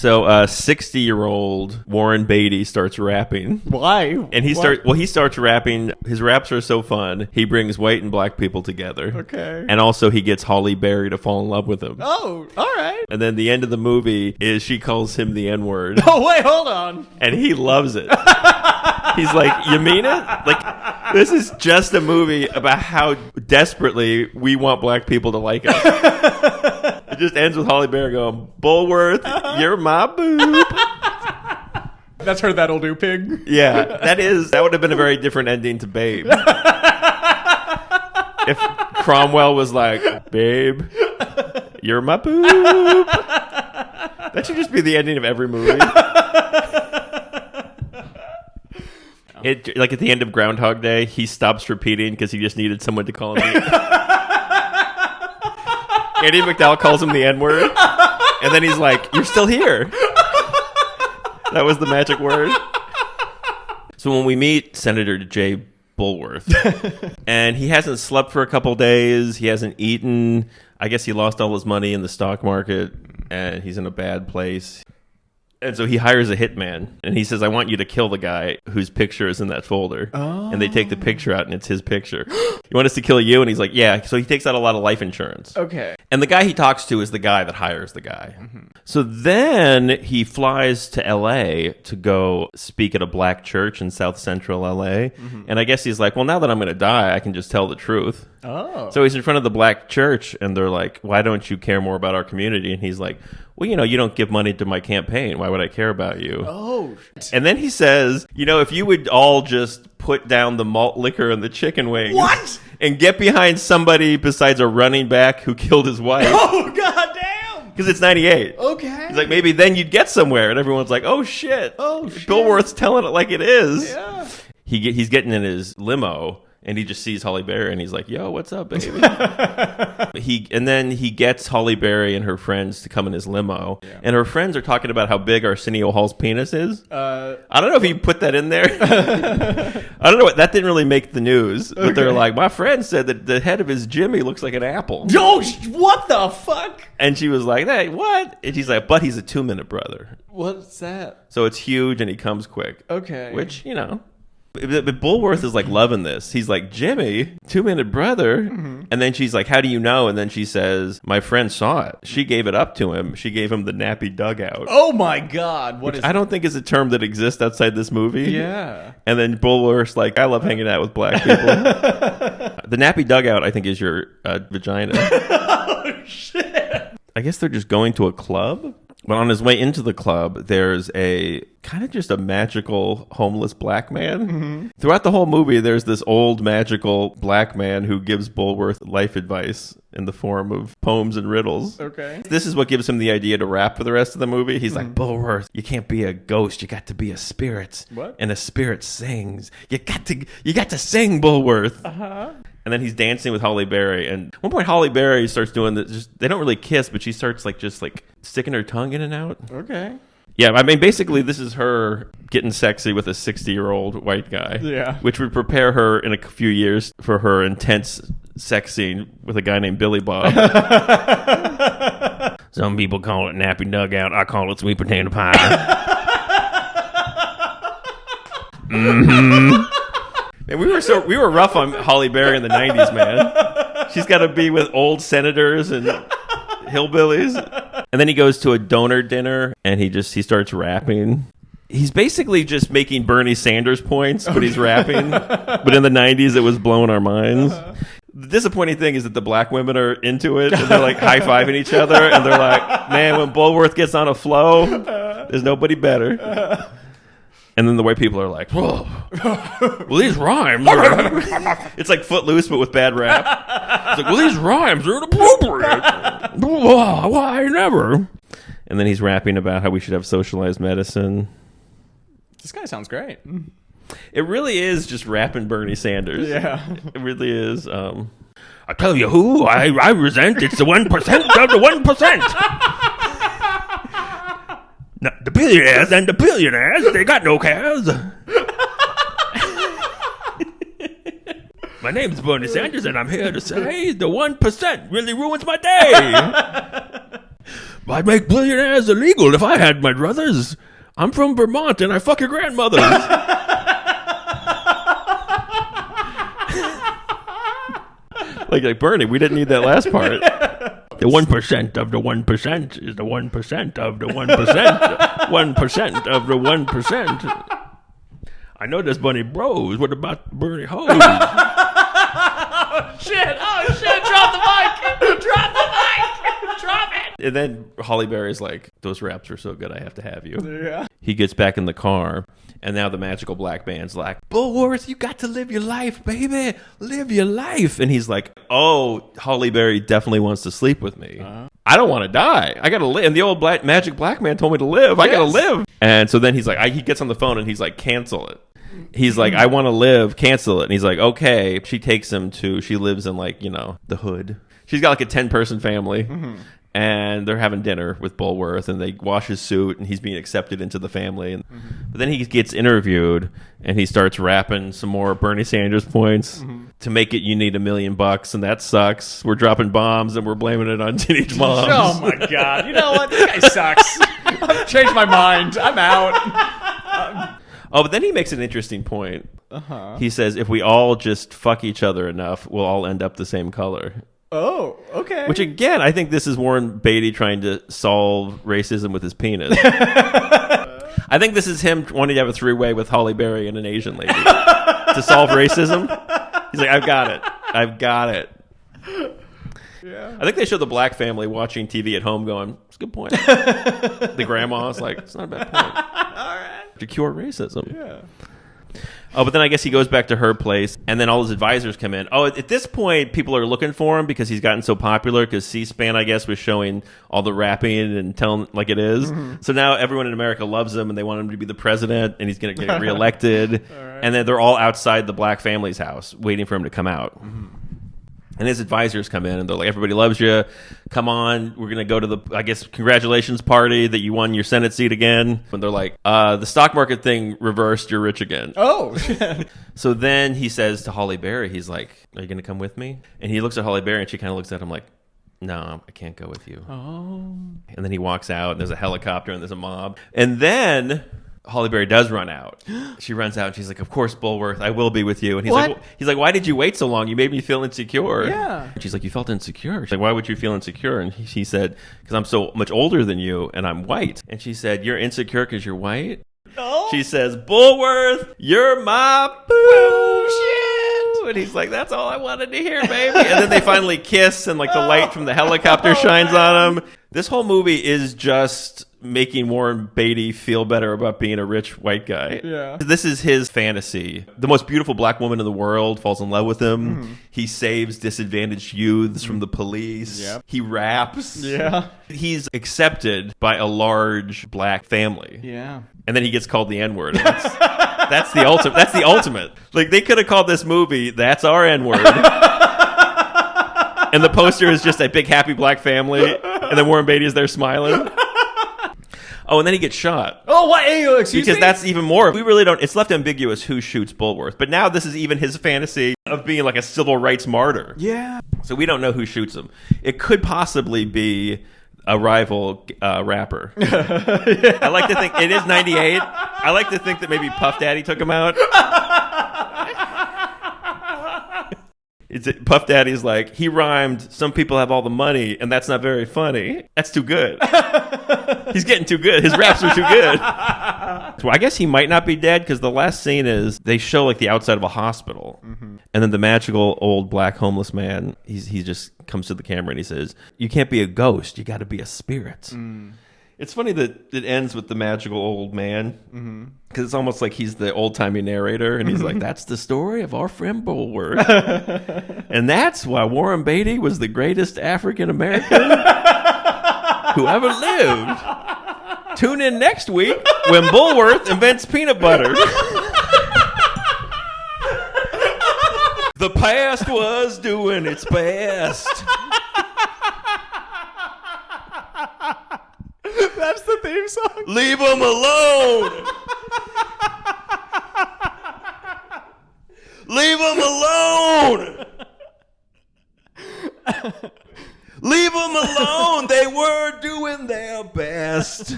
So 60-year-old Warren Beatty starts rapping. Why? And he starts rapping. His raps are so fun. He brings white and black people together. Okay. And also he gets Halle Berry to fall in love with him. Oh, all right. And then the end of the movie is she calls him the N-word. Oh, wait, hold on. And he loves it. He's like, you mean it? Like, this is just a movie about how desperately we want black people to like us. It just ends with Halle Berry going, Bullworth, you're my boob. That's her that'll do pig. Yeah, that would have been a very different ending to Babe. If Cromwell was like, Babe, you're my boob. That should just be the ending of every movie. Like at the end of Groundhog Day, he stops repeating because he just needed someone to call him Andy McDowell calls him the N-word, and then he's like, you're still here. That was the magic word. So when we meet Senator Jay Bulworth, and he hasn't slept for a couple days, he hasn't eaten, I guess he lost all his money in the stock market, and he's in a bad place. And so he hires a hitman, and he says, I want you to kill the guy whose picture is in that folder. Oh. And they take the picture out, and it's his picture. You want us to kill you? And he's like, yeah. So he takes out a lot of life insurance. Okay. And the guy he talks to is the guy that hires the guy. Mm-hmm. So then he flies to L.A. to go speak at a black church in South Central L.A. Mm-hmm. And I guess he's like, well, now that I'm going to die, I can just tell the truth. Oh. So he's in front of the black church, and they're like, why don't you care more about our community? And he's like, well, you don't give money to my campaign. Why would I care about you? Oh. And then he says, if you would all just put down the malt liquor and the chicken wings. What? And get behind somebody besides a running back who killed his wife. Oh, goddamn. Because it's 98. Okay. He's like, maybe then you'd get somewhere. And everyone's like, oh, shit. Oh, shit. Bullworth's telling it like it is. Yeah. He's getting in his limo. And he just sees Halle Berry, and he's like, yo, what's up, baby? And then he gets Halle Berry and her friends to come in his limo. Yeah. And her friends are talking about how big Arsenio Hall's penis is. I don't know if he put that in there. I don't know. That didn't really make the news. But they're like, my friend said that the head of his Jimmy looks like an apple. Oh, what the fuck? And she was like, hey, what? And she's like, but he's a 2-minute brother. What's that? So it's huge, and he comes quick. Okay. Which, But Bullworth is like loving this. He's like, Jimmy, 2-minute brother. Mm-hmm. And then she's like, how do you know? And then she says, my friend saw it. She gave it up to him. She gave him the nappy dugout. Oh my God. Which I don't think is a term that exists outside this movie. Yeah. And then Bullworth's like, I love hanging out with black people. The nappy dugout, I think, is your vagina. Oh, shit. I guess they're just going to a club. But on his way into the club, there's a kind of just a magical homeless black man. Mm-hmm. Throughout the whole movie, there's this old magical black man who gives Bullworth life advice in the form of poems and riddles. Okay. This is what gives him the idea to rap for the rest of the movie. He's like, Bullworth, you can't be a ghost. You got to be a spirit. What? And a spirit sings. You got to sing, Bullworth. Uh-huh. And then he's dancing with Halle Berry. And at one point, Halle Berry starts doing this. They don't really kiss, but she starts just sticking her tongue in and out. Okay. Yeah, I mean, basically, this is her getting sexy with a 60-year-old white guy. Yeah. Which would prepare her in a few years for her intense sex scene with a guy named Billy Bob. Some people call it nappy dugout. I call it sweet potato pie. Mm-hmm. And we were rough on Halle Berry in the 90s, man. She's got to be with old senators and hillbillies. And then he goes to a donor dinner, and he starts rapping. He's basically just making Bernie Sanders points, but he's rapping. But in the 90s, it was blowing our minds. The disappointing thing is that the black women are into it, and they're like high-fiving each other, and they're like, man, when Bullworth gets on a flow, there's nobody better. And then the white people are like, whoa, well, these rhymes are... It's like Footloose, but with bad rap. It's like, well, these rhymes are inappropriate. Why never? And then he's rapping about how we should have socialized medicine. This guy sounds great. It really is just rapping Bernie Sanders. Yeah. It really is. I tell you who I resent. It's the 1% of the 1%. Now, the billionaires and the billionaires, they got no cares. My name's Bernie Sanders, and I'm here to say the 1% really ruins my day. I'd make billionaires illegal if I had my druthers. I'm from Vermont and I fuck your grandmothers. like Bernie, we didn't need that last part. The 1% of the 1% is the 1% of the 1%. 1% of the 1%. I know there's Bunny Bros. What about Bernie Hoes? Oh, shit. Drop the mic. Drop the mic. Drop it. And then Halle Berry's like, those raps are so good, I have to have you. Yeah. He gets back in the car, and now the magical black band's like, Bullworth, you got to live your life, baby. Live your life. And he's like, oh, Halle Berry definitely wants to sleep with me. I don't want to die. I got to live. And the old magic black man told me to live. I got to live. And so then he's like, he gets on the phone, and he's like, cancel it. He's like, I want to live, cancel it. And he's like, okay. She takes him she lives in like, the hood. She's got like a 10-person family. And they're having dinner with Bulworth, and they wash his suit, and he's being accepted into the family. And but then he gets interviewed, and he starts rapping some more Bernie Sanders points. To make it, you need $1 million, and that sucks. We're dropping bombs, and we're blaming it on teenage moms. Oh, my God. You know what? This guy sucks. I've changed my mind. I'm out. Oh, but then he makes an interesting point. He says, if we all just fuck each other enough, we'll all end up the same color. Oh, okay. Which, again, I think this is Warren Beatty trying to solve racism with his penis. I think this is him wanting to have a three-way with Halle Berry and an Asian lady to solve racism. He's like, I've got it. Yeah. I think they show the black family watching TV at home going, it's a good point. The grandma's like, it's not a bad point. All right. To cure racism. Yeah. Oh, but then I guess he goes back to her place, and then all his advisors come in. Oh, at this point, people are looking for him because he's gotten so popular, because C-SPAN, I guess, was showing all the rapping and telling like it is. So now everyone in America loves him, and they want him to be the president, and he's going to get reelected. Right. And then they're all outside the black family's house waiting for him to come out. And his advisors come in, and they're like, everybody loves you. Come on, we're going to go to the, I guess, congratulations party that you won your Senate seat again. And they're like, the stock market thing reversed, you're rich again. Oh, shit. So then he says to Halle Berry, he's like, are you going to come with me? And he looks at Halle Berry, and she kind of looks at him like, no, I can't go with you. Oh. And then he walks out, and there's a helicopter, and there's a mob. And then Halle Berry does run out. She runs out, and she's like, of course, Bullworth, I will be with you. And he's like, why did you wait so long? You made me feel insecure. Yeah. And she's like, you felt insecure? She's like, why would you feel insecure? And she said, because I'm so much older than you, and I'm white. And she said, you're insecure because you're white? No. She says, Bullworth, you're my boo. Shit. And he's like, that's all I wanted to hear, baby. And then they finally kiss, and like the light from the helicopter shines on him. This whole movie is just making Warren Beatty feel better about being a rich white guy. Yeah. This is his fantasy. The most beautiful black woman in the world falls in love with him. He saves disadvantaged youths from the police. Yep. He raps. Yeah. He's accepted by a large black family. Yeah. And then he gets called the N-word. That's the ultimate. That's the ultimate. Like, they could have called this movie "That's Our N-word," and the poster is just a big happy black family, and then Warren Beatty is there smiling. Oh, and then he gets shot. Oh, what? Hey, excuse because me? that's even more. We really don't. It's left ambiguous who shoots Bullworth. But now this is even his fantasy of being like a civil rights martyr. Yeah. So we don't know who shoots him. It could possibly be a rival rapper. Yeah. I like to think it is 98. I like to think that maybe Puff Daddy took him out. Puff Daddy's like, he rhymed, some people have all the money, and that's not very funny. That's too good. He's getting too good. His raps are too good. So I guess he might not be dead, because the last scene is they show like the outside of a hospital. And then the magical old black homeless man, he just comes to the camera and he says, you can't be a ghost, you got to be a spirit. It's funny that it ends with the magical old man, because it's almost like he's the old-timey narrator, and he's like, that's the story of our friend Bullworth. And that's why Warren Beatty was the greatest African-American who ever lived. Tune in next week when Bullworth invents peanut butter. The past was doing its best. That's the theme song. Leave them alone. Leave them alone. Leave them alone. They were doing their best.